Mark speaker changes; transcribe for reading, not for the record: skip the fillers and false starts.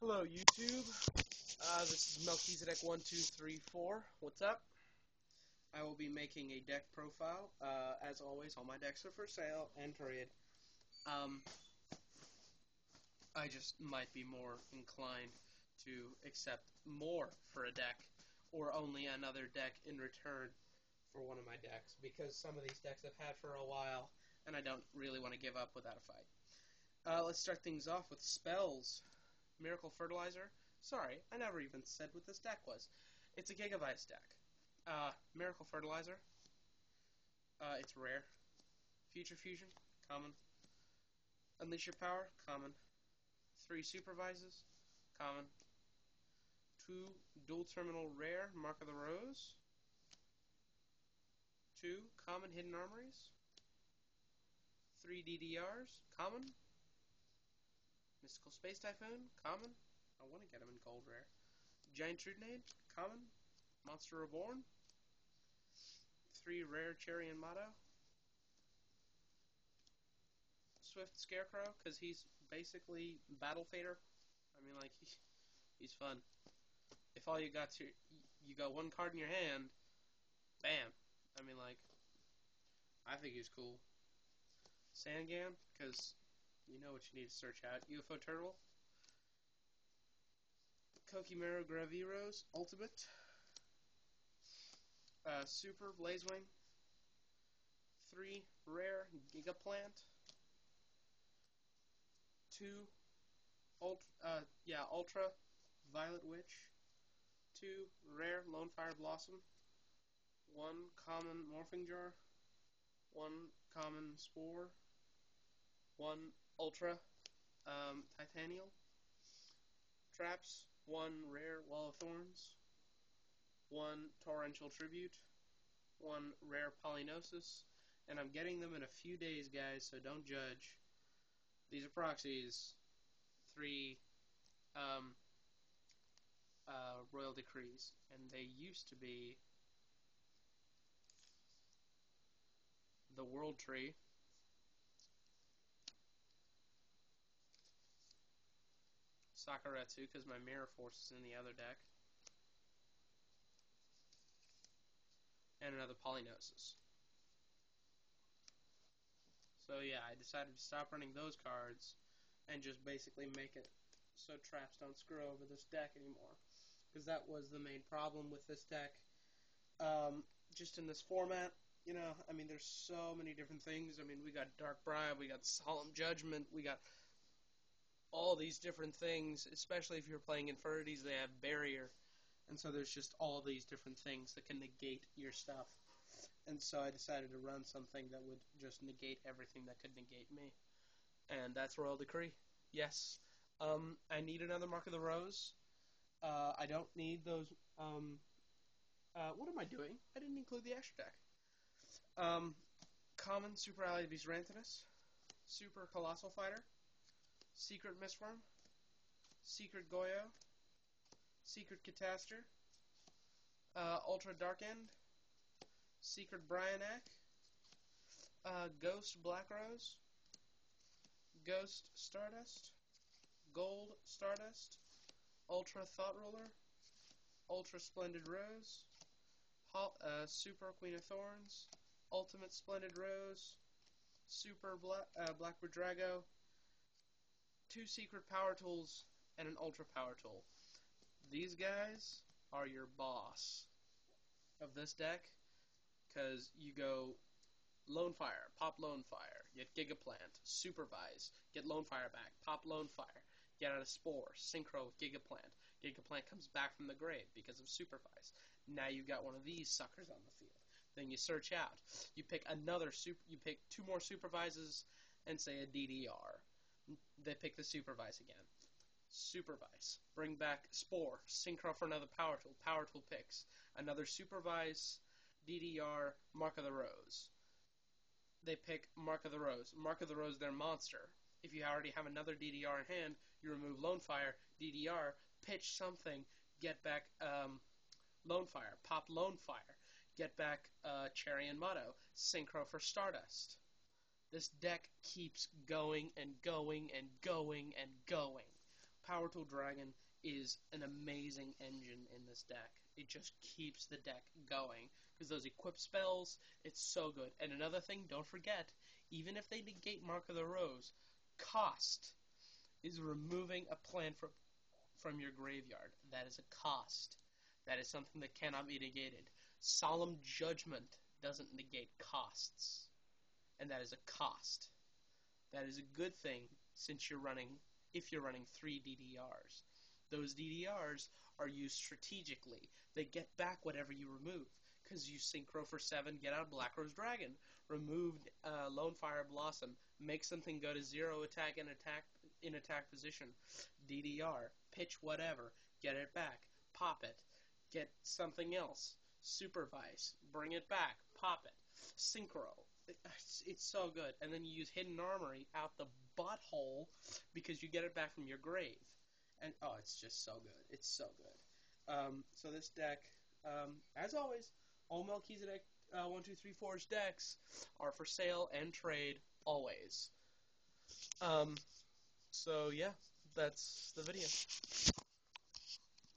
Speaker 1: Hello, YouTube. This is Melchizedek1234. What's up? I will be making a deck profile. As always, all my decks are for sale, and period. I just might be more inclined to accept more for a deck, or only another deck in return for one of my decks, because some of these decks I've had for a while, and I don't really want to give up without a fight. Let's start things off with spells. Miracle Fertilizer. Sorry, I never even said what this deck was. It's a gigavise deck. Miracle Fertilizer. It's rare. Future Fusion. Common. Unleash Your Power. Common. 3 Supervises. Common. 2 Dual Terminal Rare. Mark of the Rose. 2 Common Hidden Armories. 3 DDRs. Common. Mystical Space Typhoon. Common. I want to get them in gold rare. Giant Trudnade. Common. Monster Reborn. 3 rare Cherry Motto. Swift Scarecrow, because he's basically Battle Fader. I mean, like, he's fun. If all you got one card in your hand, bam. I mean, like, I think he's cool. Sangan, because you know what you need to search out. UFO Turtle. Kokimaru Graviros Ultimate. Super Blazewing. 3 rare Gigaplant. 2 Ultra Violet Witch. 2 rare Lone Fire Blossom. 1 common Morphing Jar. 1 common Spore. 1 Ultra Titanial. Traps. 1 rare Wall of Thorns. 1 Torrential Tribute. 1 rare Polynosis. And I'm getting them in a few days, guys, so don't judge. These are proxies. 3 Royal Decrees. And they used to be the World Tree. Sakuretsu, because my Mirror Force is in the other deck. And another Polynosis. So yeah, I decided to stop running those cards and just basically make it so traps don't screw over this deck anymore. Because that was the main problem with this deck. Just in this format, you know, I mean, there's so many different things. I mean, we got Dark Bribe, we got Solemn Judgment, we got all these different things, especially if you're playing infernitys, they have Barrier. And so there's just all these different things that can negate your stuff. And so I decided to run something that would just negate everything that could negate me. And that's Royal Decree. Yes. I need another Mark of the Rose. I don't need those. What am I doing? I didn't include the extra deck. Common Super Allied Brianic. Super Colossal Fighter. Secret Mistworm. Secret Goyo. Secret Cataster. Ultra Dark End. Secret Brianic. Ghost Black Rose. Ghost Stardust. Gold Stardust. Ultra Thought Ruler. Ultra Splendid Rose. Super Queen of Thorns. Ultimate Splendid Rose. Super Blackbird Drago. 2 Secret Power Tools and an Ultra Power Tool. These guys are your boss of this deck, because you go Lone Fire, pop Lone Fire, get Gigaplant, Supervise, get Lone Fire back, pop Lone Fire, get out of Spore, Synchro with Gigaplant. Gigaplant comes back from the grave because of Supervise. Now you've got one of these suckers on the field. Then you search out. You pick you pick 2 more Supervises and say a DDR. They pick the Supervise again. Supervise. Bring back Spore. Synchro for another Power Tool. Power Tool picks. Another Supervise, DDR, Mark of the Rose. They pick Mark of the Rose. Mark of the Rose, their monster. If you already have another DDR in hand, you remove Lone Fire, DDR, pitch something, get back Lone Fire, pop Lone Fire, get back Cherry Motto, Synchro for Stardust. This deck keeps going and going and going and going. Power Tool Dragon is an amazing engine in this deck. It just keeps the deck going. Because those equip spells, it's so good. And another thing, don't forget, even if they negate Mark of the Rose, cost is removing a plant from your graveyard. That is a cost. That is something that cannot be negated. Solemn Judgment doesn't negate costs. And that is a cost. That is a good thing since if you're running 3 DDRs. Those DDRs are used strategically. They get back whatever you remove. Because you synchro for 7, get out Black Rose Dragon, remove Lone Fire Blossom, make something go to 0 attack in attack position, DDR, pitch whatever, get it back, pop it, get something else, supervise, bring it back, pop it, synchro. It's so good. And then you use Hidden Armory out the butthole because you get it back from your grave. And oh, it's just so good. It's so good. So this deck, as always, all Melchizedek 1, 2, 3, 4's decks are for sale and trade always. So yeah, that's the video.